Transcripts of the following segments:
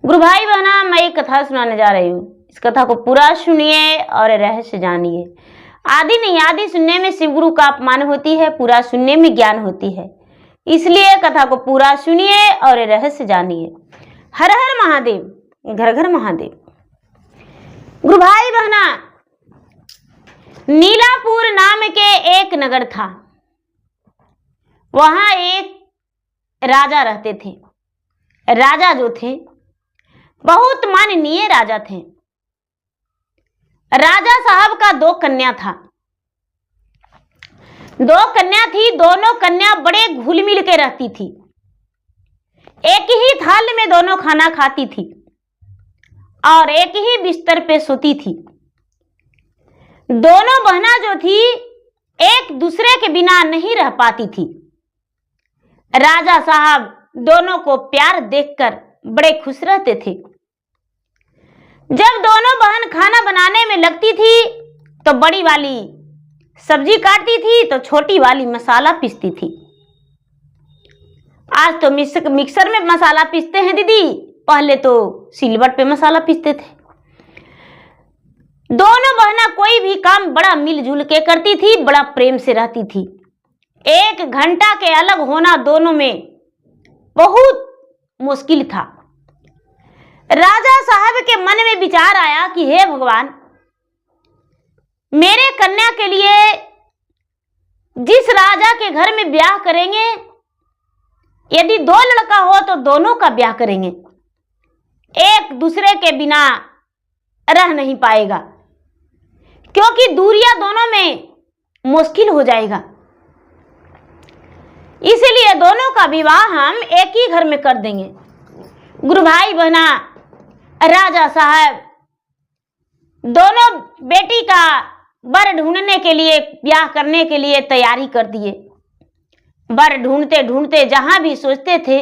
गुरु भाई बहना, मैं एक कथा सुनाने जा रही हूँ। इस कथा को पूरा सुनिए और रहस्य जानिए। आदि नहीं आदि सुनने में शिव गुरु का अपमान होती है, पूरा सुनने में ज्ञान होती है। इसलिए कथा को पूरा सुनिए और रहस्य जानिए। हर हर महादेव, घर घर महादेव। गुरु भाई बहना, नीलापुर नाम के एक नगर था। वहां एक राजा रहते थे। राजा जो थे बहुत माननीय राजा थे। राजा साहब का 2 कन्या था। 2 कन्या थी। दोनों कन्या बड़े घुल मिल के रहती थी। एक ही थाल में दोनों खाना खाती थी और एक ही बिस्तर पे सोती थी। दोनों बहना जो थी एक दूसरे के बिना नहीं रह पाती थी। राजा साहब दोनों को प्यार देखकर बड़े खुश रहते थे। जब दोनों बहन खाना बनाने में लगती थी तो बड़ी वाली सब्जी काटती थी तो छोटी वाली मसाला पीसती थी। आज तो मिक्सर में मसाला पीसते हैं दीदी, पहले तो सिलबट पे मसाला पीसते थे। दोनों बहना कोई भी काम बड़ा मिलजुल के करती थी, बड़ा प्रेम से रहती थी। 1 घंटा के अलग होना दोनों में बहुत मुश्किल था। राजा साहब के मन में विचार आया कि हे भगवान, मेरे कन्या के लिए जिस राजा के घर में ब्याह करेंगे, यदि 2 लड़का हो तो दोनों का ब्याह करेंगे। एक दूसरे के बिना रह नहीं पाएगा, क्योंकि दूरियां दोनों में मुश्किल हो जाएगा। इसलिए दोनों का विवाह हम एक ही घर में कर देंगे। गुरु भाई बहना, राजा साहब दोनों बेटी का वर ढूंढने के लिए, ब्याह करने के लिए तैयारी कर दिए। वर ढूंढते ढूंढते जहां भी सोचते थे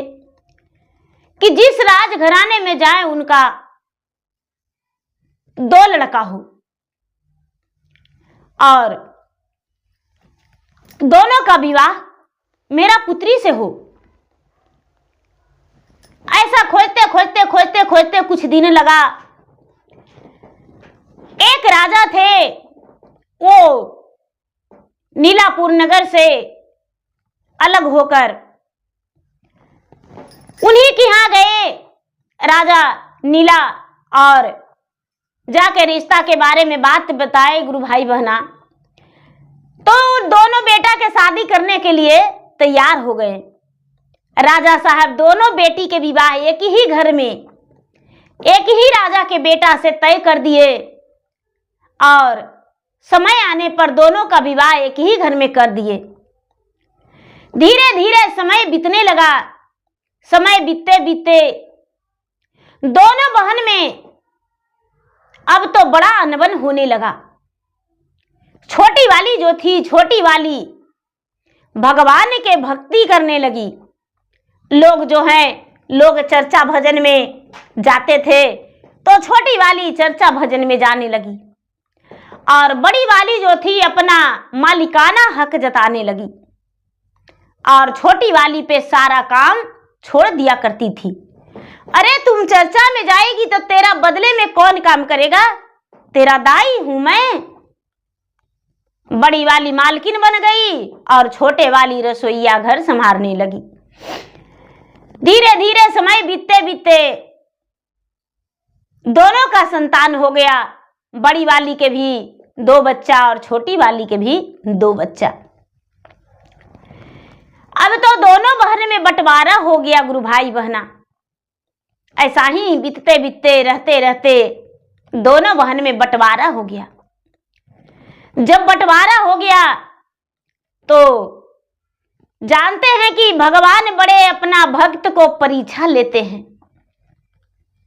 कि जिस राजघराने में जाए उनका 2 लड़का हो और दोनों का विवाह मेरा पुत्री से हो। ऐसा खोजते खोजते खोजते खोजते कुछ दिन लगा। एक राजा थे, वो नीलापुर नगर से अलग होकर उन्हीं के यहां गए राजा नीला और जाके रिश्ता के बारे में बात बताए। गुरु भाई बहना, तो दोनों बेटा के शादी करने के लिए तैयार हो गए। राजा साहब दोनों बेटी के विवाह एक ही घर में, एक ही राजा के बेटा से तय कर दिए और समय आने पर दोनों का विवाह एक ही घर में कर दिए। धीरे धीरे समय बीतने लगा। समय बीतते बीतते दोनों बहन में अब तो बड़ा अनबन होने लगा। छोटी वाली जो थी, छोटी वाली भगवान के भक्ति करने लगी। लोग जो हैं, लोग चर्चा भजन में जाते थे तो छोटी वाली चर्चा भजन में जाने लगी और बड़ी वाली जो थी अपना मालिकाना हक जताने लगी और छोटी वाली पे सारा काम छोड़ दिया करती थी। अरे तुम चर्चा में जाएगी तो तेरा बदले में कौन काम करेगा? तेरा दाई हूं मैं। बड़ी वाली मालकिन बन गई और छोटे वाली रसोईया घर संभालने लगी। धीरे धीरे समय बीतते बीतते दोनों का संतान हो गया। बड़ी वाली के भी 2 बच्चा और छोटी वाली के भी 2 बच्चा। अब तो दोनों बहन में बंटवारा हो गया। गुरु भाई बहना, ऐसा ही बीतते बीतते रहते रहते दोनों बहन में बंटवारा हो गया। जब बंटवारा हो गया तो जानते हैं कि भगवान बड़े अपना भक्त को परीक्षा लेते हैं,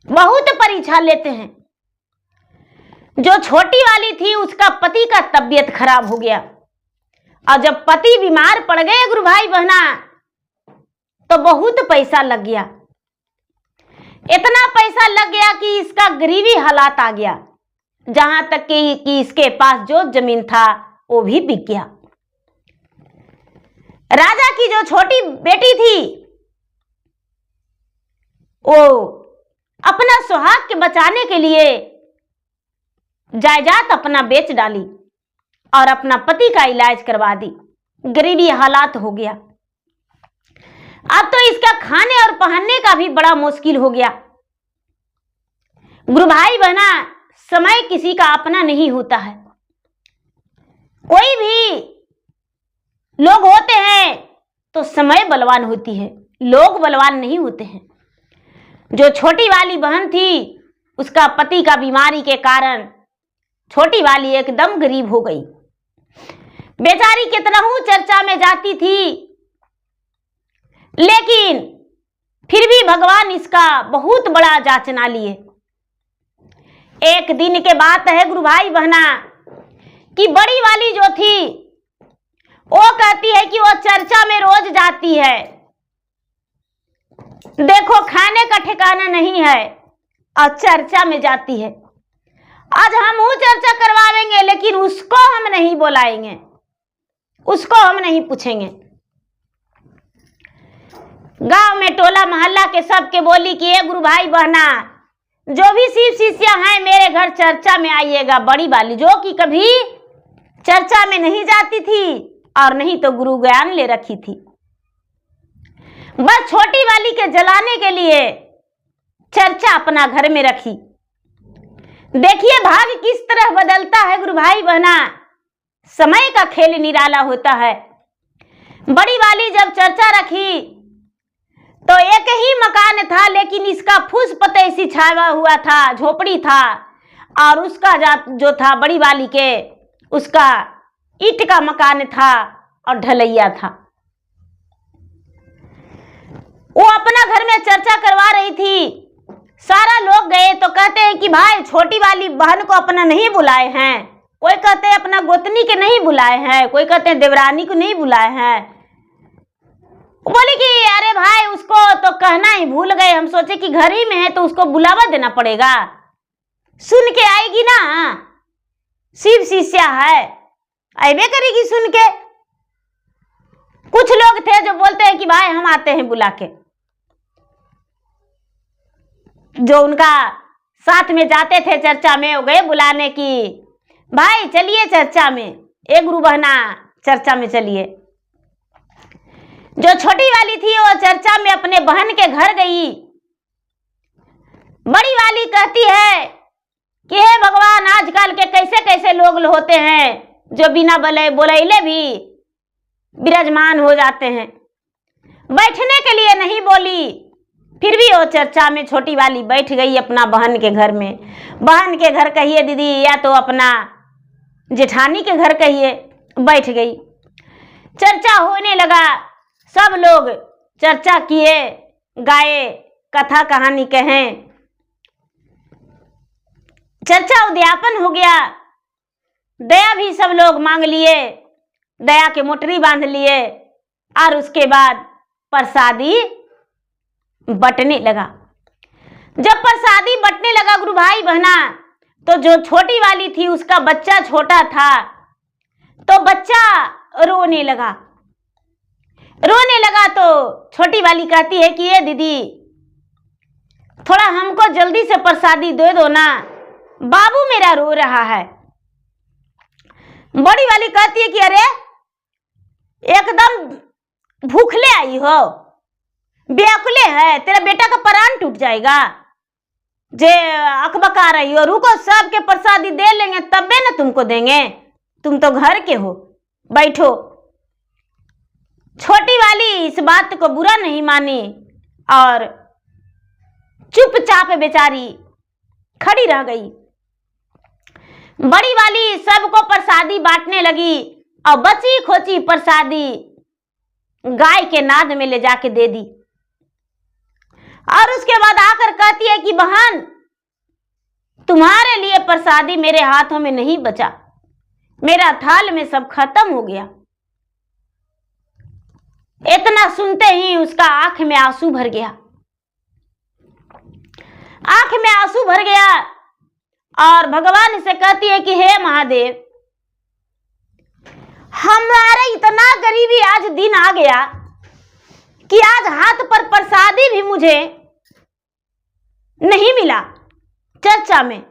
बहुत परीक्षा लेते हैं। जो छोटी वाली थी उसका पति का तबीयत खराब हो गया और जब पति बीमार पड़ गए गुरु भाई बहना, तो बहुत पैसा लग गया। इतना पैसा लग गया कि इसका गरीबी हालात आ गया। जहां तक कि इसके पास जो जमीन था वो भी बिक गया। राजा की जो छोटी बेटी थी वो अपना सुहाग के बचाने के लिए जायदाद अपना बेच डाली और अपना पति का इलाज करवा दी। गरीबी हालात हो गया। अब तो इसका खाने और पहनने का भी बड़ा मुश्किल हो गया। गुरु भाई बहना, समय किसी का अपना नहीं होता है। कोई भी लोग होते हैं तो समय बलवान होती है, लोग बलवान नहीं होते हैं। जो छोटी वाली बहन थी, उसका पति का बीमारी के कारण छोटी वाली एकदम गरीब हो गई। बेचारी कितनहू चर्चा में जाती थी, लेकिन फिर भी भगवान इसका बहुत बड़ा जांचना लिए। एक दिन के बात है गुरु भाई बहना कि बड़ी वाली जो थी वो कहती है कि वो चर्चा में रोज जाती है, देखो खाने का ठिकाना नहीं है और चर्चा में जाती है। आज हम वो चर्चा करवाएंगे, लेकिन उसको हम नहीं बुलाएंगे, उसको हम नहीं पूछेंगे। गांव में टोला मोहल्ला के सबके बोली कि ये गुरु भाई बहना, जो भी शिव शिष्या हैं मेरे घर चर्चा में आइएगा। बड़ी वाली जो कि कभी चर्चा में नहीं जाती थी और नहीं तो गुरु ज्ञान ले रखी थी, बस छोटी वाली के जलाने के लिए चर्चा अपना घर में रखी। देखिए भाग्य किस तरह बदलता है गुरु भाई बहना, समय का खेल निराला होता है। बड़ी वाली जब चर्चा रखी तो एक ही मकान था, लेकिन इसका फूस पते सी छाया हुआ था, झोपड़ी था, और उसका जो था बड़ी वाली के, उसका ईंट का मकान था और ढलैया था। वो अपना घर में चर्चा करवा रही थी। सारा लोग गए तो कहते हैं कि भाई छोटी वाली बहन को अपना नहीं बुलाए हैं, कोई कहते हैं अपना गोतनी के नहीं बुलाए हैं, कोई कहते हैं देवरानी को नहीं बुलाए हैं। बोले कि अरे भाई उसको तो कहना ही भूल गए, हम सोचे कि घर ही में है तो उसको बुलावा देना पड़ेगा, सुन के आएगी ना, शिव शिष्या है, आइबे करेगी सुन के। कुछ लोग थे जो बोलते हैं कि भाई हम आते हैं बुला के। जो उनका साथ में जाते थे चर्चा में, वो गए बुलाने की, भाई चलिए चर्चा में, एक गुरु बहना चर्चा में चलिए। जो छोटी वाली थी वो चर्चा में अपने बहन के घर गई। बड़ी वाली कहती है कि हे भगवान, आजकल के कैसे कैसे लोग होते हैं जो बिना बोलैले भी विराजमान हो जाते हैं। बैठने के लिए नहीं बोली, फिर भी वो चर्चा में छोटी वाली बैठ गई अपना बहन के घर में। बहन के घर कहिए दीदी या तो अपना जेठानी के घर कहिए, बैठ गई। चर्चा होने लगा, सब लोग चर्चा किए, गाए, कथा कहानी कहें, चर्चा उद्यापन हो गया। दया भी सब लोग मांग लिए, दया के मोटरी बांध लिए और उसके बाद प्रसादी बटने लगा। जब प्रसादी बटने लगा गुरु भाई बहना, तो जो छोटी वाली थी उसका बच्चा छोटा था, तो बच्चा रोने लगा। रोने लगा तो छोटी वाली कहती है कि ये दीदी थोड़ा हमको जल्दी से प्रसादी दे दो ना, बाबू मेरा रो रहा है। बड़ी वाली कहती है कि अरे एकदम भूखले आई हो, बेअकुले है, तेरा बेटा का प्राण टूट जाएगा जे अकबका रही हो, रुको सबके प्रसादी दे लेंगे तबे ना तुमको देंगे, तुम तो घर के हो, बैठो। छोटी वाली इस बात को बुरा नहीं मानी और चुपचाप बेचारी खड़ी रह गई। बड़ी वाली सबको प्रसादी बांटने लगी और बची खोची प्रसादी गाय के नाद में ले जाके दे दी। और उसके बाद आकर कहती है कि बहन, तुम्हारे लिए प्रसादी मेरे हाथों में नहीं बचा, मेरा थाल में सब खत्म हो गया। इतना सुनते ही उसका आंख में आंसू भर गया, आंख में आंसू भर गया और भगवान से कहती है कि हे महादेव, हमारा इतना गरीबी आज दिन आ गया कि आज हाथ पर प्रसादी भी मुझे नहीं मिला चर्चा में।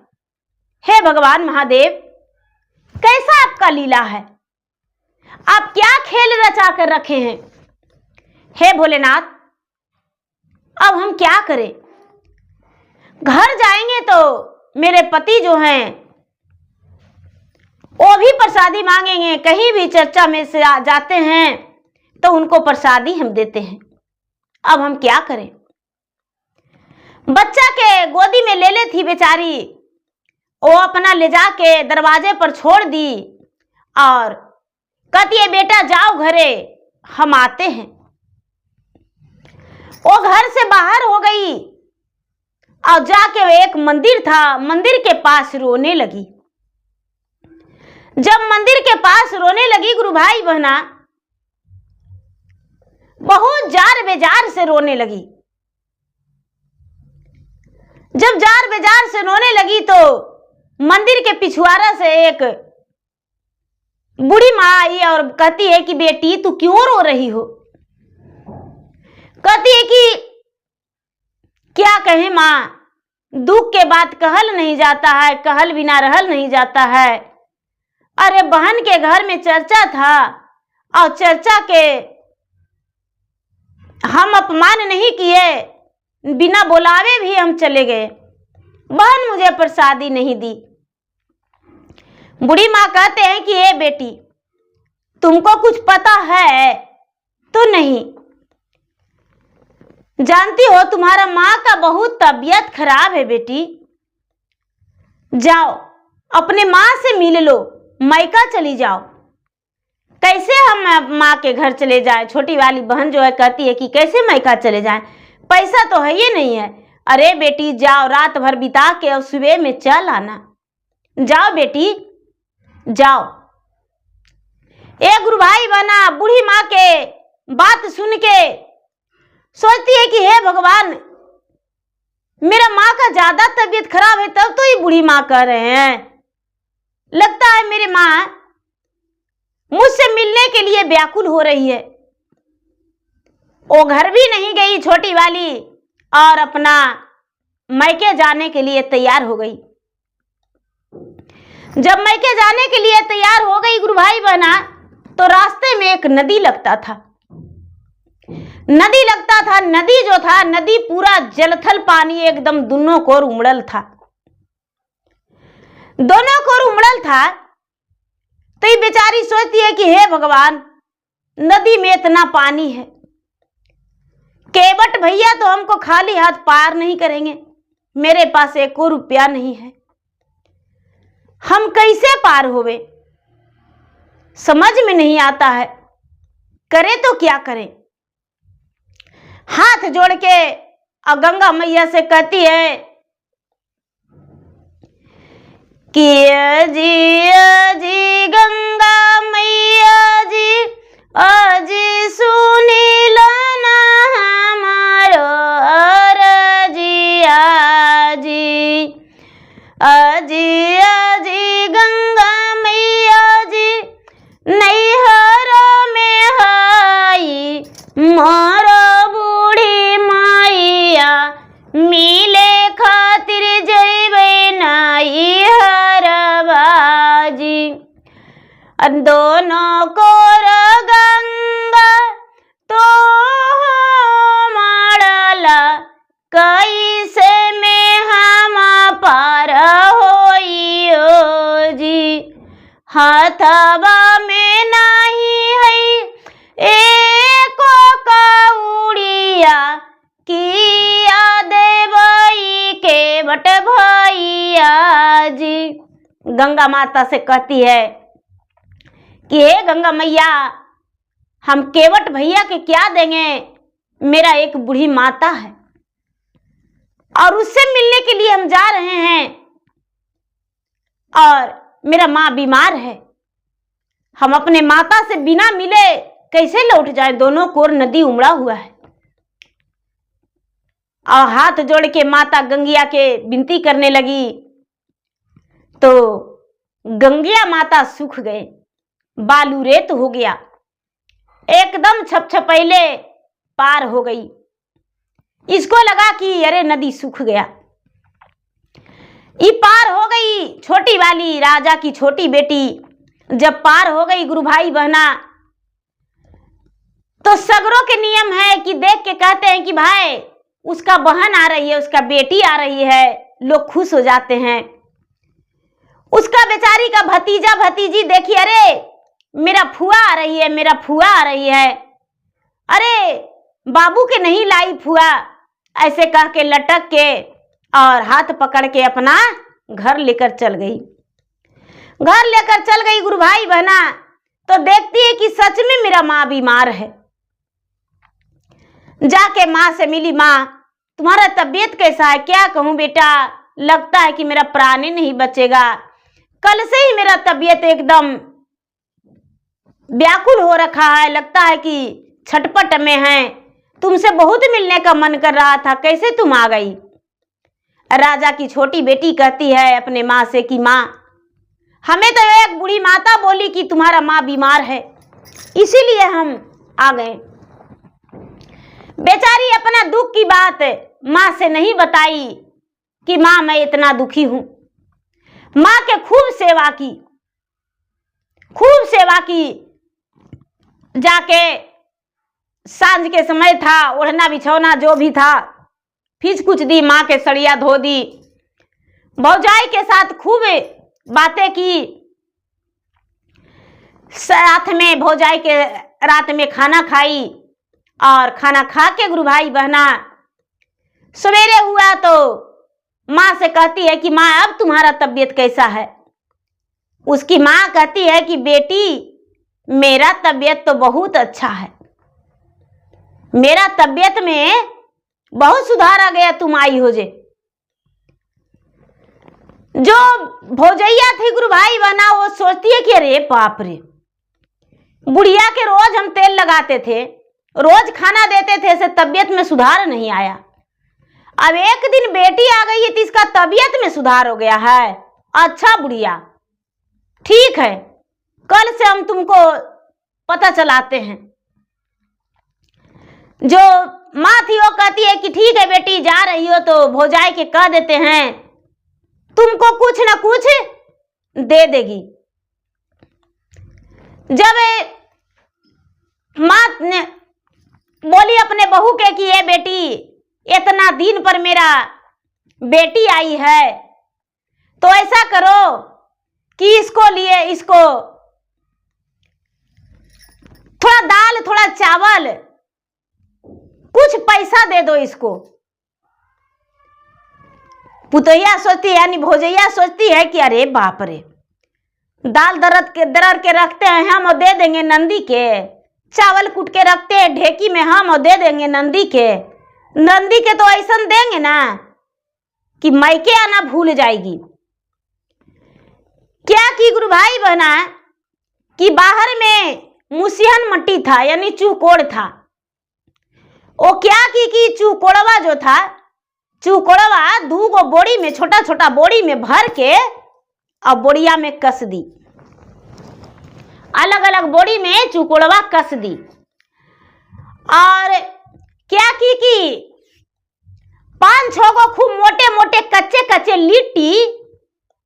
हे भगवान महादेव, कैसा आपका लीला है? आप क्या खेल रचा कर रखे हैं? हे भोलेनाथ, अब हम क्या करें? घर जाएंगे तो मेरे पति जो हैं वो भी प्रसादी मांगेंगे। कहीं भी चर्चा में से जाते हैं तो उनको प्रसादी हम देते हैं। अब हम क्या करें? बच्चा के गोदी में ले ले थी बेचारी, वो अपना ले जाके दरवाजे पर छोड़ दी और कहती है बेटा जाओ घरे, हम आते हैं। वो घर से बाहर हो गई और जाके एक मंदिर था, मंदिर के पास रोने लगी। जब मंदिर के पास रोने लगी गुरु भाई बहना, बहुत जार बेजार से रोने लगी। जब जार बेजार से रोने लगी तो मंदिर के पिछुआरा से एक बूढ़ी माँ आई और कहती है कि बेटी तू क्यों रो रही हो? कहती है कि क्या कहे माँ, दुख के बाद कहल नहीं जाता है, कहल बिना रहल नहीं जाता है। अरे बहन के घर में चर्चा था और चर्चा के हम अपमान नहीं किए, बिना बुलावे भी हम चले गए, बहन मुझे प्रसादी नहीं दी। बूढ़ी माँ कहते हैं कि ए बेटी तुमको कुछ पता है तो नहीं? जानती हो तुम्हारा माँ का बहुत तबीयत खराब है बेटी, जाओ अपने माँ से मिल लो, मायका चली जाओ। कैसे हम माँ के घर चले जाएं? छोटी वाली बहन जो है कहती है कि कैसे मायका चले जाएं, पैसा तो है ही नहीं है। अरे बेटी जाओ, रात भर बिता के और सुबह में चल आना। जाओ बेटी जाओ। एक गुरु भाई बना बूढ़ी माँ के बात सुन के सोचती है कि हे भगवान, मेरा माँ का ज्यादा तबीयत खराब है तब तो ये बूढ़ी माँ कह रहे हैं, लगता है मेरी माँ मुझसे मिलने के लिए व्याकुल हो रही है। वो घर भी नहीं गई छोटी वाली और अपना मायके जाने के लिए तैयार हो गई। जब मायके जाने के लिए तैयार हो गई गुरु भाई बहना, तो रास्ते में एक नदी लगता था। नदी जो था, नदी पूरा जलथल पानी एकदम दोनों कोर उमड़ल था। दोनों कोर उमड़ल था तो ये बेचारी सोचती है कि हे भगवान, नदी में इतना पानी है, केवट भैया तो हमको खाली हाथ पार नहीं करेंगे, मेरे पास एक और रुपया नहीं है, हम कैसे पार होवे? समझ में नहीं आता है, करे तो क्या करें? हाथ जोड़ के और गंगा मैया से कहती है कि अजी गंगा मैया जी, अजी सुनी लो ना हमारो अरजिया जी। अजी अजी गंगा मैया जी, नैहर में हई मोरो बूढ़ी मैया, मिले खातिर जइबे नैहर बाजी। दोनों कोर गंगा तो मड़ला, कैसे में हम पार होइयो जी। हाथवा में नहीं है एको कौड़िया, किया देवई के बट भैया जी। गंगा माता से कहती है कि हे गंगा मैया, हम केवट भैया के क्या देंगे, मेरा एक बूढ़ी माता है और उससे मिलने के लिए हम जा रहे हैं और मेरा माँ बीमार है, हम अपने माता से बिना मिले कैसे लौट जाए? दोनों कोर नदी उमड़ा हुआ है। और हाथ जोड़ के माता गंगिया के विनती करने लगी तो गंगिया माता सूख गए, बालू रेत हो गया, एकदम छपछपैले पार हो गई। इसको लगा कि अरे नदी सूख गया, ये पार हो गई छोटी वाली राजा की छोटी बेटी। जब पार हो गई गुरु भाई बहना, तो सगरों के नियम है कि देख के कहते हैं कि भाई उसका बहन आ रही है, उसका बेटी आ रही है, लोग खुश हो जाते हैं। उसका बेचारी का भतीजा भतीजी देखिए, अरे मेरा फुआ आ रही है, मेरा फुआ आ रही है, अरे बाबू के नहीं लाई फुआ, ऐसे कह के लटक के और हाथ पकड़ के अपना घर लेकर चल गई। घर लेकर चल गई गुरु भाई बहना, तो देखती है कि सच में मेरा माँ बीमार है। जाके माँ से मिली, माँ तुम्हारा तबीयत कैसा है? क्या कहूँ बेटा, लगता है कि मेरा प्राण ही नहीं बचेगा, कल से ही मेरा तबीयत एकदम व्याकुल हो रखा है, लगता है कि छटपट में है, तुमसे बहुत मिलने का मन कर रहा था, कैसे तुम आ गई? राजा की छोटी बेटी कहती है अपने माँ से कि माँ, हमें तो एक बूढ़ी माता बोली कि तुम्हारा माँ बीमार है, इसीलिए हम आ गए। बेचारी अपना दुख की बात माँ से नहीं बताई कि माँ मैं इतना दुखी हूं। माँ के खूब सेवा की, खूब सेवा की। जाके सांझ के समय था, ओढ़ना बिछौना जो भी था फीस कुछ दी, माँ के सड़िया धो दी, भौजाई के साथ खूब बातें की, साथ में भौजाई के रात में खाना खाई, और खाना खा के गुरु भाई बहना सवेरे हुआ तो माँ से कहती है कि माँ अब तुम्हारा तबीयत कैसा है? उसकी माँ कहती है कि बेटी मेरा तबीयत तो बहुत अच्छा है, मेरा तबीयत में बहुत सुधार आ गया, तुम आई हो जे। जो भौजैया थी गुरु भाई बहना, वो सोचती है कि अरे बाप रे, बुढ़िया के रोज हम तेल लगाते थे, रोज खाना देते थे, से तबीयत में सुधार नहीं आया, अब एक दिन बेटी आ गई है तो इसका तबीयत में सुधार हो गया है। अच्छा बुढ़िया, ठीक है, कल से हम तुमको पता चलाते हैं। जो माँ थी वो कहती है कि ठीक है बेटी, जा रही हो तो भौजाई के कह देते हैं, तुमको कुछ ना कुछ दे देगी। जब माँ ने बोली अपने बहू के कि ये बेटी, इतना दिन पर मेरा बेटी आई है, तो ऐसा करो कि इसको लिए, इसको थोड़ा दाल, थोड़ा चावल, कुछ पैसा दे दो इसको। पुतैया सोचती है, यानी भौजैया सोचती है कि अरे बाप रे, दाल दरर के रखते हैं हम और दे देंगे नंदी के, चावल कूट के रखते हैं ढेकी में हम और दे देंगे नंदी के, नंदी के तो ऐसा देंगे ना कि मायके आना भूल जाएगी। क्या की गुरु भाई बहना कि बाहर में मुसिहन मट्टी था, यानी चूकोड़ था, वो क्या की चूकोड़वा जो था, चूकोड़वा दूगो बोरी में, छोटा छोटा बोरी में भर के और बोरिया में कस दी, अलग अलग बोरी में चूकोड़वा कस दी। और क्या की 5-6 को खूब मोटे मोटे कच्चे कच्चे लिट्टी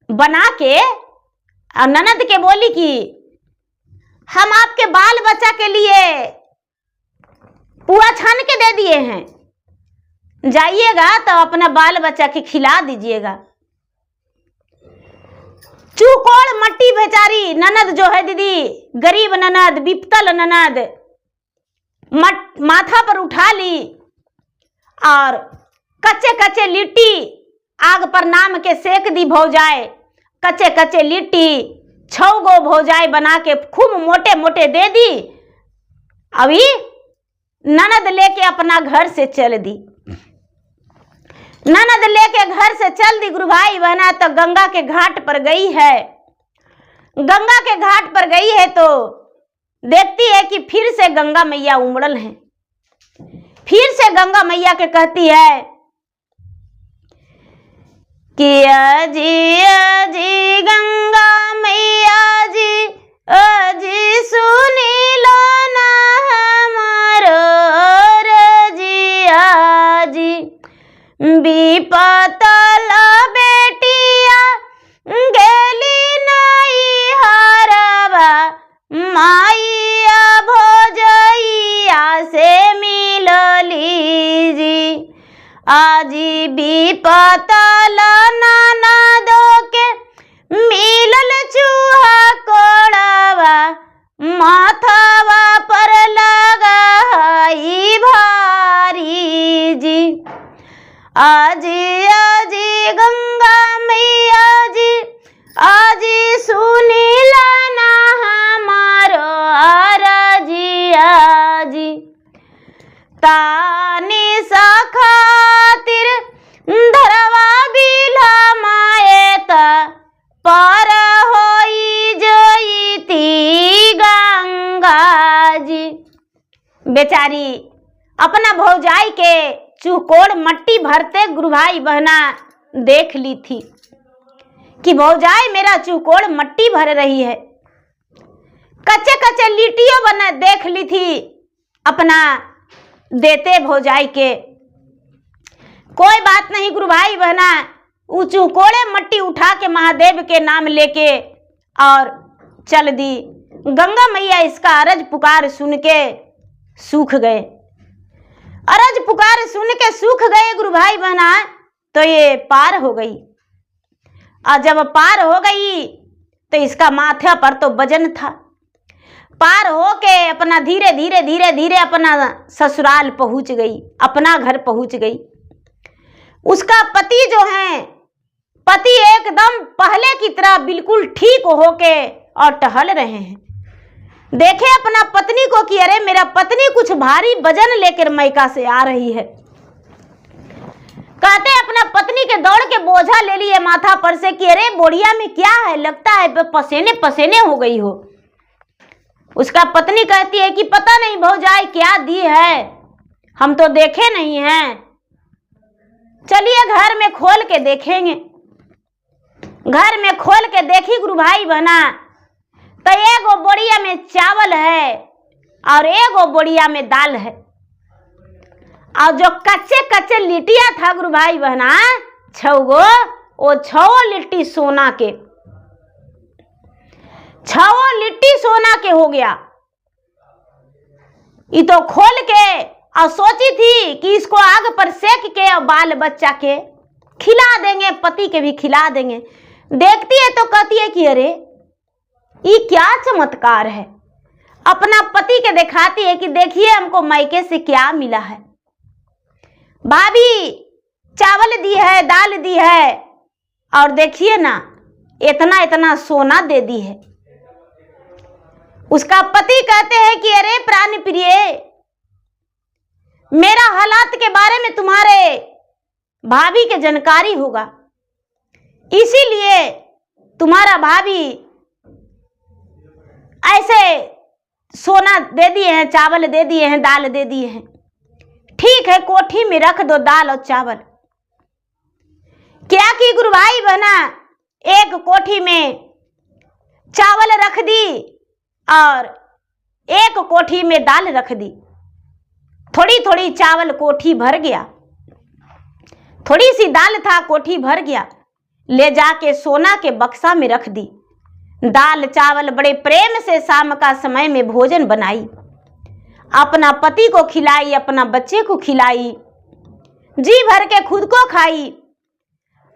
बना के और ननद के बोली कि हम आपके बाल बच्चा के लिए पुआ छान के दे दिए हैं, जाइएगा तो अपना बाल बच्चा के खिला दीजिएगा। चूकोड़ मट्टी बेचारी ननद जो है दीदी, गरीब ननद, विपतल ननद, माथा पर उठा ली और कच्चे कच्चे लिट्टी आग पर नाम के सेक दी भौजाए। कच्चे कच्चे लिट्टी 6 गो भौजाई बना के खूब मोटे मोटे दे दी। अभी ननद लेके अपना घर से चल दी। ननद लेके घर से चल दी गुरु भाई बहना, तो गंगा के घाट पर गई है। गंगा के घाट पर गई है तो देखती है कि फिर से गंगा मैया उमड़ल है। फिर से गंगा मैया के कहती है कि अजी गंगा मैया जी, अजी सुनी लो ना हमारो रजिया जी, विपतल बेटी कतल ननदो के मिलल चूहा कोड़वा माथवा पर लगाई भारी जी। आजी आजी गंगा मैया जी आजी सुनीला ना हमारो आरजिया जी। तानी सा खातिर धरवा बिला माएता पर होई जईती गंगा जी। बेचारी अपना भौजाई के चूकोड़ मट्टी भरते गुरु भाई बहना देख ली थी कि भौजाई मेरा चूकोड़ मट्टी भर रही है। कच्चे कच्चे लिट्टियों बना देख ली थी अपना देते भौजाई के। कोई बात नहीं गुरु भाई बहना, वो चूकोड़े मट्टी उठा के महादेव के नाम लेके और चल दी। गंगा मैया इसका अरज पुकार सुन के सूख गए। अरज पुकार सुन के सूख गए गुरु भाई बहना, तो ये पार हो गई। और जब पार हो गई तो इसका माथा पर तो वजन था। पार हो के अपना धीरे धीरे धीरे धीरे अपना ससुराल पहुंच गई, अपना घर पहुंच गई। उसका पति जो है, पति एकदम पहले की तरह बिल्कुल ठीक होके और टहल रहे हैं। देखे अपना पत्नी को कि अरे मेरा पत्नी कुछ भारी वजन लेकर मैका से आ रही है। कहते अपना पत्नी के दौड़ के बोझा ले लिए माथा पर से कि अरे बोरिया में क्या है, लगता है पसीने पसीने हो गई हो। उसका पत्नी कहती है कि पता नहीं भौजाई क्या दी है, हम तो देखे नहीं हैं, चलिए घर में खोल के देखेंगे। घर में खोल के देखी गुरु भाई बहना, तो एगो बोरिया में चावल है और एगो बोरिया में दाल है। और जो कच्चे कच्चे लिट्टियां था गुरु भाई बहना 6 गो, वो 6 लिट्टी सोना के, 6 लिट्टी सोना के हो गया। ये तो खोल के और सोची थी कि इसको आग पर सेक के और बाल बच्चा के खिला देंगे, पति के भी खिला देंगे। देखती है तो कहती है कि अरे ये क्या चमत्कार है। अपना पति के दिखाती है कि देखिए हमको मायके से क्या मिला है। भाभी चावल दी है, दाल दी है, और देखिए ना इतना इतना सोना दे दी है। उसका पति कहते हैं कि अरे प्राण प्रिय, मेरा हालात के बारे में तुम्हारे भाभी के जानकारी होगा, इसीलिए तुम्हारा भाभी ऐसे सोना दे दिए हैं, चावल दे दिए हैं, दाल दे दिए हैं। ठीक है, कोठी में रख दो दाल और चावल। क्या की गुरु भाई बहना, एक कोठी में चावल रख दी और एक कोठी में दाल रख दी। थोड़ी थोड़ी चावल कोठी भर गया, थोड़ी सी दाल था कोठी भर गया। ले जाके सोना के बक्सा में रख दी। दाल चावल बड़े प्रेम से शाम का समय में भोजन बनाई, अपना पति को खिलाई, अपना बच्चे को खिलाई, जी भर के खुद को खाई।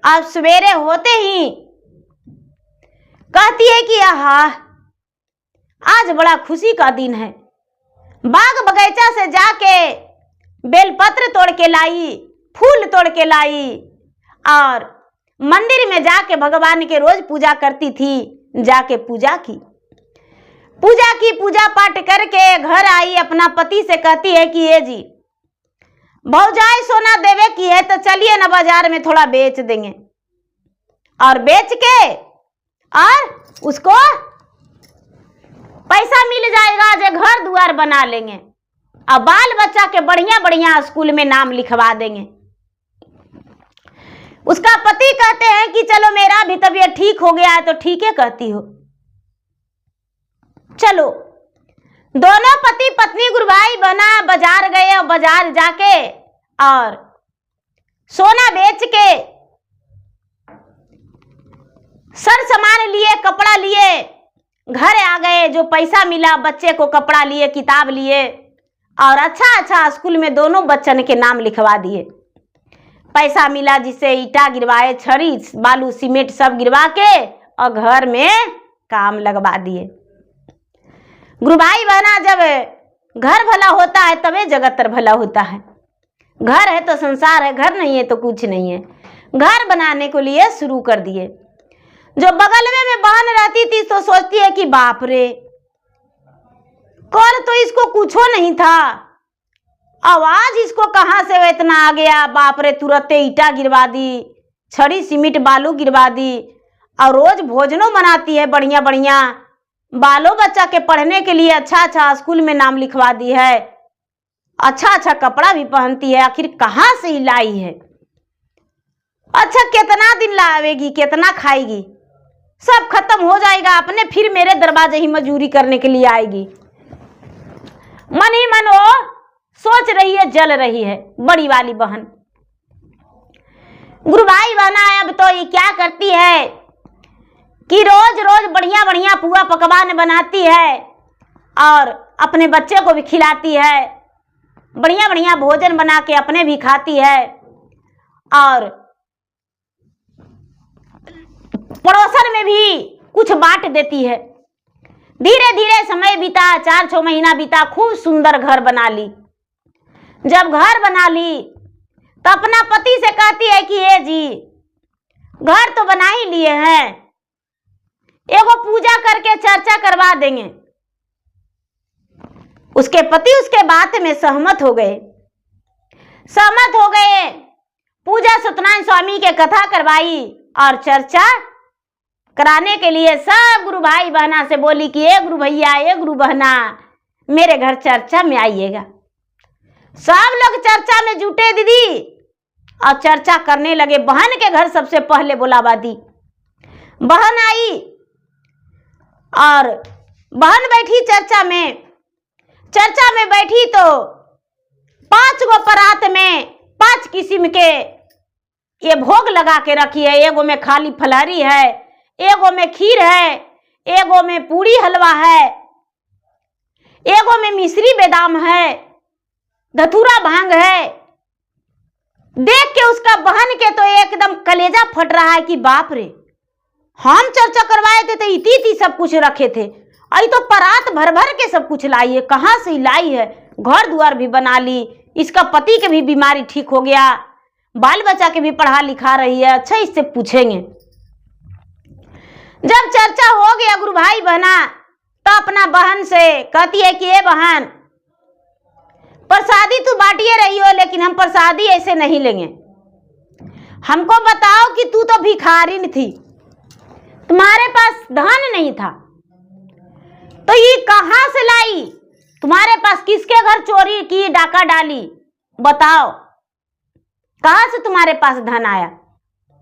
अब सवेरे होते ही कहती है कि आहा आज बड़ा खुशी का दिन है। बाग बगीचा से जाके बेलपत्र तोड़ के लाई, फूल तोड़ के लाई और मंदिर में जाके भगवान के रोज पूजा करती थी। जाके पूजा की, पूजा पाठ करके घर आई। अपना पति से कहती है कि ये जी भौजाई सोना देवे की है, तो चलिए ना बाजार में थोड़ा बेच देंगे, और बेच के और उसको पैसा मिल जाएगा, जो घर द्वार बना लेंगे और बाल बच्चा के बढ़िया बढ़िया स्कूल में नाम लिखवा देंगे। उसका पति कहते हैं कि चलो मेरा भी तबीयत ठीक हो गया है, तो ठीक है कहती हो, चलो। दोनों पति पत्नी गुरु भाई बना बाजार गए और बाजार जाके और सोना बेच के सर सामान लिए, कपड़ा लिए, घर आ गए। जो पैसा मिला बच्चे को कपड़ा लिए, किताब लिए और अच्छा अच्छा स्कूल में दोनों बच्चन के नाम लिखवा दिए। पैसा मिला जिससे ईटा गिरवाए, छड़ी बालू सीमेंट सब गिरवा के और घर में काम लगवा दिए। गुरु भाई बहना, जब घर भला होता है तभी जगत भला होता है। घर है तो संसार है, घर नहीं है तो कुछ नहीं है। घर बनाने को लिए शुरू कर दिए। जो बगल में बहन रहती थी तो सोचती है कि बाप रे, कल तो इसको कुछो नहीं था, आवाज इसको कहां से इतना आ गया। बाप रे, तुरंत ईटा गिरवा दी, छड़ी सीमेंट बालू गिरवा दी और रोज भोजनों बनाती है बढ़िया बढ़िया, बालों बच्चा के पढ़ने के लिए अच्छा अच्छा स्कूल में नाम लिखवा दी है, अच्छा अच्छा कपड़ा भी पहनती है। आखिर कहां से ही लाई है? अच्छा कितना दिन लावेगी, कितना खाएगी? सब खत्म हो जाएगा अपने, फिर मेरे दरवाजे ही मजूरी करने के लिए आएगी। मन ही मन वो सोच रही है, जल रही है बड़ी वाली बहन। गुरु भाई बहना, अब तो ये क्या करती है कि रोज रोज बढ़िया बढ़िया पुआ पकवान बनाती है और अपने बच्चे को भी खिलाती है, बढ़िया बढ़िया भोजन बना के अपने भी खाती है और पड़ोसन में भी कुछ बांट देती है। धीरे धीरे समय बीता, 4-6 महीना बीता, खूब सुंदर घर बना ली। जब घर बना ली तो अपना पति से कहती है कि ये जी, घर तो बना ही लिए हैं, एगो पूजा करके चर्चा करवा देंगे। उसके पति उसके बात में सहमत हो गए। पूजा सत्यनारायण स्वामी के कथा करवाई और चर्चा कराने के लिए सब गुरु भाई बहना से बोली कि ये गुरु भैया, ये गुरु बहना, मेरे घर चर्चा में आइएगा। सब लोग चर्चा में जुटे दीदी और चर्चा करने लगे। बहन के घर सबसे पहले बुलावा दी। बहन आई और बहन बैठी चर्चा में। चर्चा में बैठी तो 5 गो परात में 5 किस्म के ये भोग लगा के रखी है। एगो में खाली फलहरी है, एगो में खीर है, एगो में पूरी हलवा है, एगो में मिश्री बेदाम है, धतूरा भांग है। देख के उसका बहन के तो एकदम कलेजा फट रहा है कि बाप रे, हम चर्चा करवाए थे तो इती सब कुछ रखे थे, आई तो परात भर भर के सब कुछ लाई है। कहां से लाई है? घर द्वार भी बना ली, इसका पति के भी बीमारी ठीक हो गया, बाल बच्चा के भी पढ़ा लिखा रही है। अच्छा, इससे पूछेंगे। जब चर्चा हो गया गुरु भाई बहना तो अपना बहन से कहती है कि ये बहन, प्रसादी तू बांटिए रही हो, लेकिन हम प्रसादी ऐसे नहीं लेंगे। हमको बताओ कि तू तो भिखारिन थी, तुम्हारे पास धन नहीं था, तो ये कहां से लाई? तुम्हारे पास किसके घर चोरी की, डाका डाली? बताओ, कहां से तुम्हारे पास धन आया?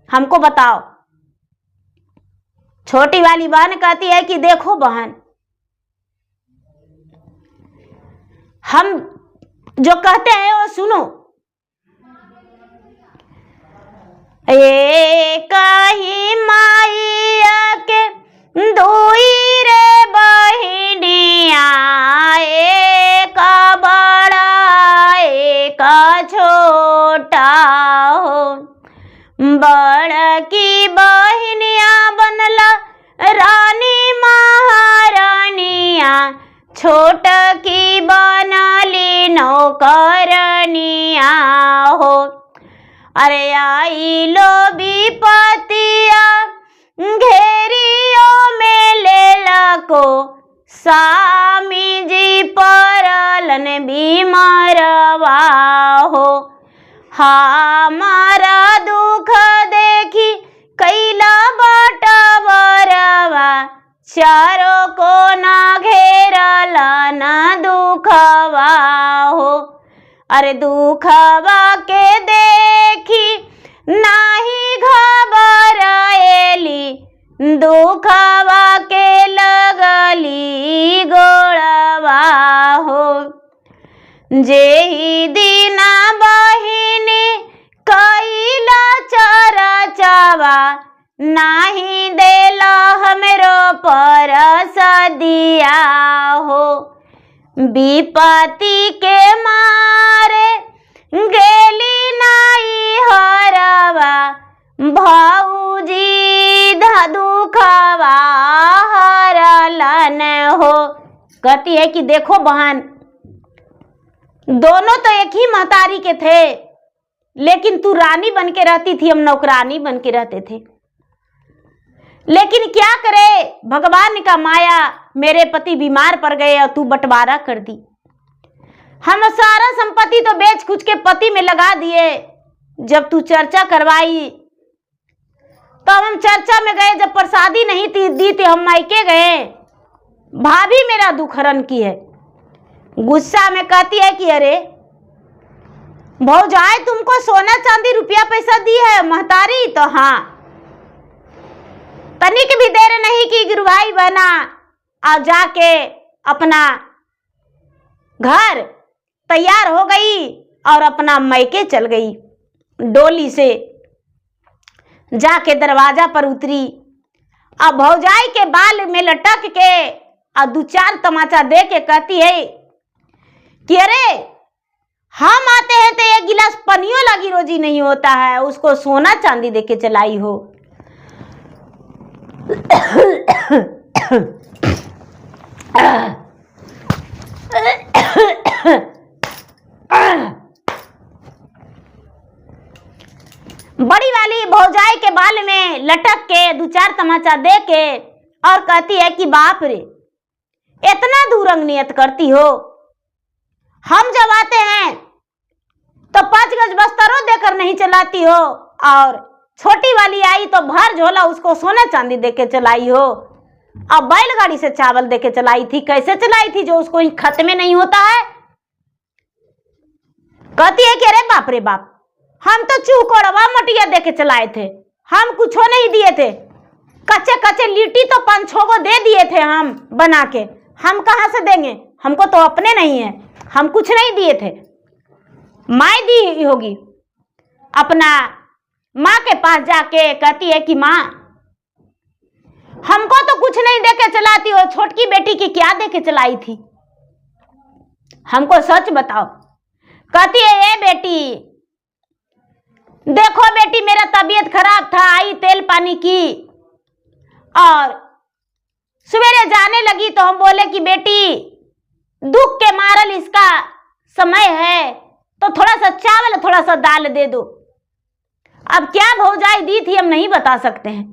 हमको बताओ। छोटी वाली बहन कहती है कि देखो बहन, हम जो कहते हैं वो सुनो। एक ही माइया के दुई रे बहिनिया, एक बड़ा एक छोटा हो। बड़ की बहिनिया बनला रानी महारानिया, छोट की बनली नौकरनिया हो। अरे आई लो विपतिया घेरियो में ले लको, स्वामी जी परलन बीमारवा हो। हमारा दुख देखी कैला बटवरवा, चारों को ना घेरला ना दुखवा हो। अरे दुखवा के देखी नाही घबराएली, दुखवा के लगली गोड़वा हो। जेही दीना बहिनी कैला चरचवा, नाही देला हमरो परसदिया हो। विपत्ति के मारे गेली नाई हरवा भौजी दुखवा हरलन हो। कहती है कि देखो बहन, दोनों तो एक ही महतारी के थे, लेकिन तू रानी बन के रहती थी, हम नौकरानी बन के रहते थे। लेकिन क्या करे, भगवान का माया, मेरे पति बीमार पड़ गए और तू बंटवारा कर दी। हम सारा संपत्ति तो बेच कुछ के पति में लगा दिए। जब तू चर्चा करवाई तो हम चर्चा में गए, जब प्रसादी नहीं दी थी हम मायके गए। भाभी मेरा दुख हरण की है। गुस्सा में कहती है कि अरे भौजाई तुमको सोना चांदी रुपया पैसा दी है महतारी? तो हाँ। तनिक भी देर नहीं की गुरुभाई बना और जाके अपना घर तैयार हो गई और अपना मायके चल गई। डोली से जाके दरवाजा पर उतरी और भौजाई के बाल में लटक के और दो चार तमाचा दे के कहती है कि अरे हम आते हैं तो एक गिलास पनियों लगी रोजी नहीं होता है, उसको सोना चांदी दे के चलाई हो। बड़ी वाली भौजाई के बाल में लटक के दो चार तमाचा दे के और कहती है कि बाप रे, इतना दूरंग नियत करती हो। हम जब आते हैं तो 5 गज बस्तरों देकर नहीं चलाती हो, और छोटी वाली आई तो भर झोला उसको सोना चांदी देके चलाई हो। अब बैलगाड़ी से चावल देके चलाई थी। कैसे चलाई थी जो उसको खत्म नहीं होता है? कहती है कि अरे बाप रे बाप, हम तो चूकोड़वा मोटिया देके चलाए थे, हम कुछ नहीं दिए थे। कच्चे कच्चे लिट्टी तो 5-6 गो दे दिए थे हम बना के, हम कहाँ से देंगे? हमको तो अपने नहीं है, हम कुछ नहीं दिए थे। माँ दी होगी। अपना माँ के पास जाके कहती है कि माँ, हमको तो कुछ नहीं देके चलाती हो, छोटकी बेटी की क्या देके चलाई थी? हमको सच बताओ। कहती है ए बेटी, देखो बेटी मेरा तबीयत खराब था, आई तेल पानी की और सवेरे जाने लगी तो हम बोले कि बेटी दुख के मारल इसका समय है तो थोड़ा सा चावल थोड़ा सा दाल दे दो। अब क्या भौजाई दी थी हम नहीं बता सकते हैं।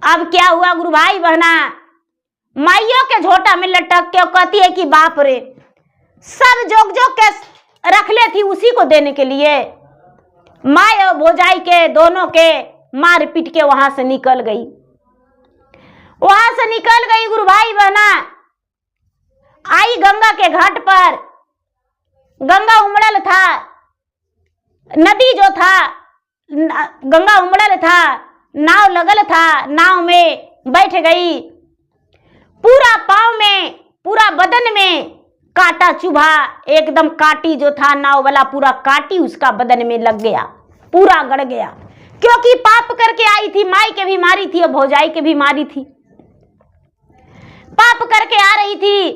अब क्या हुआ गुरु भाई बहना, माइयों के झोटा में लटक के कहती है कि बाप रे, सब जोग जोग के रख ले थी उसी को देने के लिए। माँ और भौजाई के दोनों के मार पीट के वहां से निकल गई। वहां से निकल गई गुरु भाई बहना, आई गंगा के घाट पर। गंगा उमड़ल था, नदी जो था गंगा उमड़ल था, नाव लगल था, नाव में बैठ गई। पूरा पाँव में पूरा बदन में काटा चुभा, एकदम काटी जो था नाव वाला पूरा काटी उसका बदन में लग गया, पूरा गड़ गया। क्योंकि पाप करके आई थी, माई के भी मारी थी और भौजाई के भी मारी थी। पाप करके आ रही थी।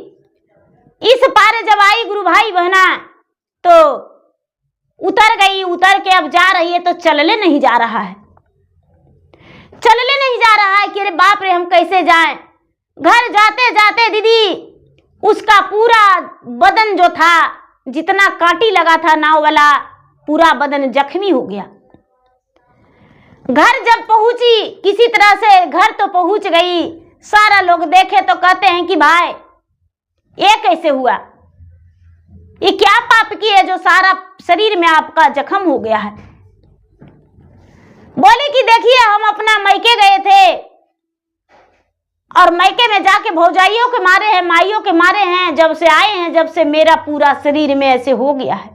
इस पार जब आई गुरु भाई बहना तो उतर गई। उतर के अब जा रही है तो चलने नहीं जा रहा है, चलने नहीं जा रहा है कि अरे बाप रे हम कैसे जाएं। घर जाते जाते दीदी उसका पूरा बदन जो था, जितना कांटी लगा था नाव वाला, पूरा बदन जख्मी हो गया। घर जब पहुंची, किसी तरह से घर तो पहुंच गई। सारा लोग देखे तो कहते हैं कि भाई ये कैसे हुआ, ये क्या पाप की है जो सारा शरीर में आपका जख्म हो गया है। बोले कि देखिए हम अपना मायके गए थे और मायके में जाके भौजाइयों के मारे हैं, माइयों के मारे हैं। जब से आए हैं, जब से मेरा पूरा शरीर में ऐसे हो गया है।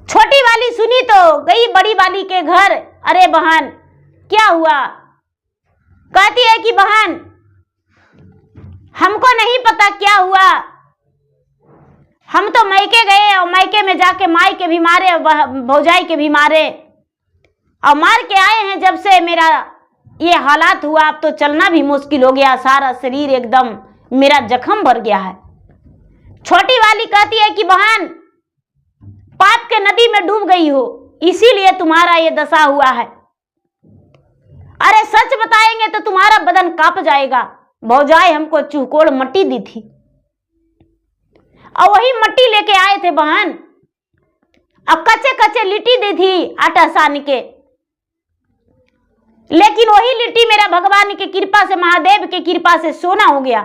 छोटी वाली सुनी तो गई बड़ी वाली के घर। अरे बहन क्या हुआ? कहती है कि बहन हमको नहीं पता क्या हुआ, हम तो मायके गए और मायके में जाके माई के भी मारे और भौजाई के भी मारे और मार के आए हैं। जब से मेरा ये हालात हुआ, अब तो चलना भी मुश्किल हो गया, सारा शरीर एकदम मेरा जख्म भर गया है। छोटी वाली कहती है कि बहन पाप के नदी में डूब गई हो, इसीलिए तुम्हारा ये दशा हुआ है। अरे सच बताएंगे तो तुम्हारा बदन कांप जाएगा। भौजाई हमको चूकोड़ मट्टी दी थी और वही मट्टी लेके आए थे बहन, अब कच्चे कच्चे लिट्टी दी थी आटा सान के, लेकिन वही लिट्टी मेरा भगवान की कृपा से, महादेव की कृपा से सोना हो गया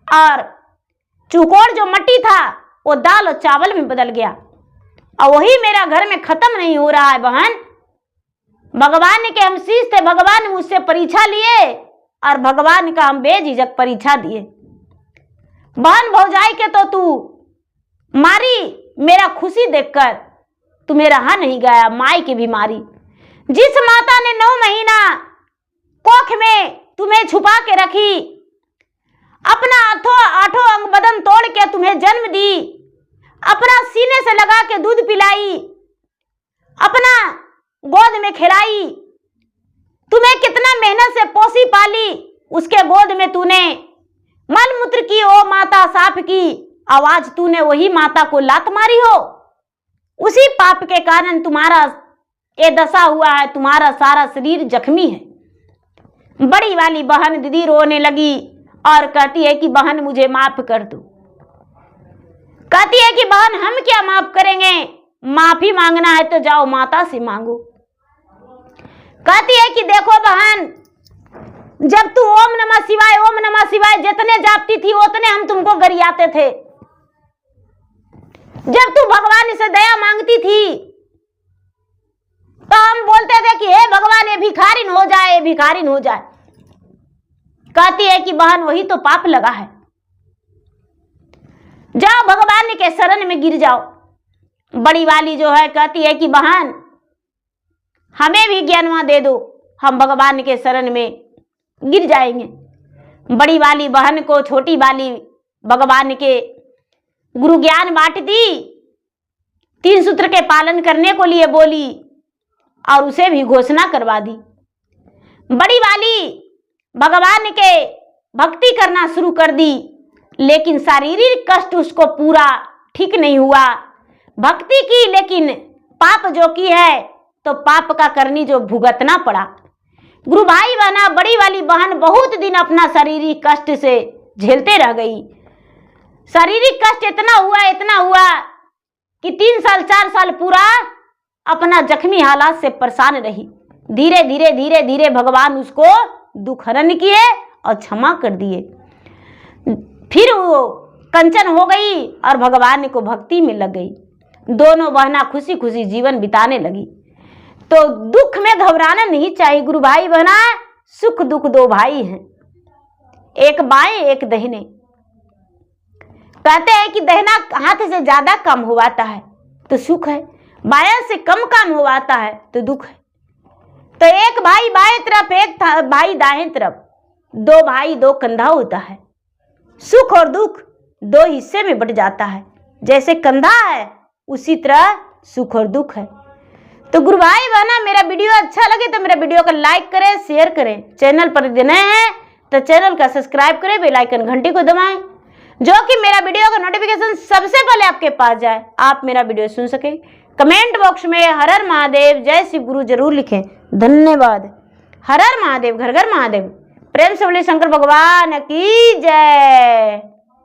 और चूकोड़ जो मट्टी था वो दाल और चावल में बदल गया। और वही मेरा घर में खत्म नहीं हो रहा है बहन। भगवान के हम शीश थे, भगवान मुझसे परीक्षा लिए और भगवान का हम बेझिझक परीक्षा दिए। बहन भौजाई के तो तू मारी, मेरा खुशी देखकर तू मेरा हा नहीं गया। माई की बीमारी, जिस माता ने 9 महीना कोख में तुम्हें छुपा के रखी, अपना आठों अंग बदन तोड़ के तुम्हें जन्म दी, अपना सीने से लगा के दूध पिलाई, अपना गोद में खिलाई, तुम्हें कितना मेहनत से पोसी पाली, उसके गोद में तूने मल मूत्र की ओ माता साफ की, आवाज तूने वही माता को लात मारी हो। उसी पाप के कारण तुम्हारा ये दशा हुआ है, तुम्हारा सारा शरीर जख्मी है। बड़ी वाली बहन दीदी रोने लगी और कहती है कि बहन मुझे माफ कर दो। कहती है कि बहन हम क्या माफ करेंगे, माफी मांगना है तो जाओ माता से मांगो। कहती है कि देखो बहन, जब तू ओम नमः शिवाय जितने जापती थी उतने हम तुमको गरियाते थे। जब तू भगवान से दया मांगती थी तो हम बोलते थे कि हे भगवान ये भिखारिन हो जाए, ये भिखारिन हो जाए। कहती है कि बहन वही तो पाप लगा है, जाओ भगवान के शरण में गिर जाओ। बड़ी वाली जो है कहती है कि बहन हमें भी ज्ञानवा दे दो, हम भगवान के शरण में गिर जाएंगे। बड़ी वाली बहन को छोटी वाली भगवान के गुरु ज्ञान बांट दी, 3 सूत्र के पालन करने को लिए बोली और उसे भी घोषणा करवा दी। बड़ी वाली भगवान के भक्ति करना शुरू कर दी, लेकिन शारीरिक कष्ट उसको पूरा ठीक नहीं हुआ। भक्ति की लेकिन पाप जो की है तो पाप का करनी जो भुगतना पड़ा। गुरु भाई बहना, बड़ी वाली बहन बहुत दिन अपना शारीरिक कष्ट से झेलते रह गई। शारीरिक कष्ट इतना हुआ कि 3 साल 4 साल पूरा अपना जख्मी हालात से परेशान रही। धीरे धीरे भगवान उसको दुख हरण किए और क्षमा कर दिए। फिर वो कंचन हो गई और भगवान को भक्ति में लग गई। दोनों बहना खुशी खुशी जीवन बिताने लगी। तो दुख में घबराना नहीं चाहिए गुरु भाई बहना, सुख दुख 2 भाई हैं, एक बाएं एक दाहिने। कहते हैं कि दाहिना हाथ से ज्यादा काम होवाता है तो सुख है, बायां से कम काम होवाता है तो दुख है। तो एक भाई बाएं तरफ, एक भाई दाएं तरफ, 2 भाई 2 कंधा होता है। सुख और दुख 2 हिस्से में बट जाता है। जैसे कंधा है उसी तरह सुख और दुख है। तो गुरु भाई बहना, मेरा वीडियो अच्छा लगे तो मेरा वीडियो को लाइक करें, शेयर करें। चैनल पर नए हैं तो चैनल का सब्सक्राइब करें, बेल आइकन घंटी को दबाएं, जो कि मेरा वीडियो का नोटिफिकेशन सबसे पहले आपके पास जाए, आप मेरा वीडियो सुन सकें। कमेंट बॉक्स में हर हर महादेव जय शिव गुरु जरूर लिखें। धन्यवाद। हर हर महादेव, घर घर महादेव। प्रेम से बोले शंकर भगवान की जय।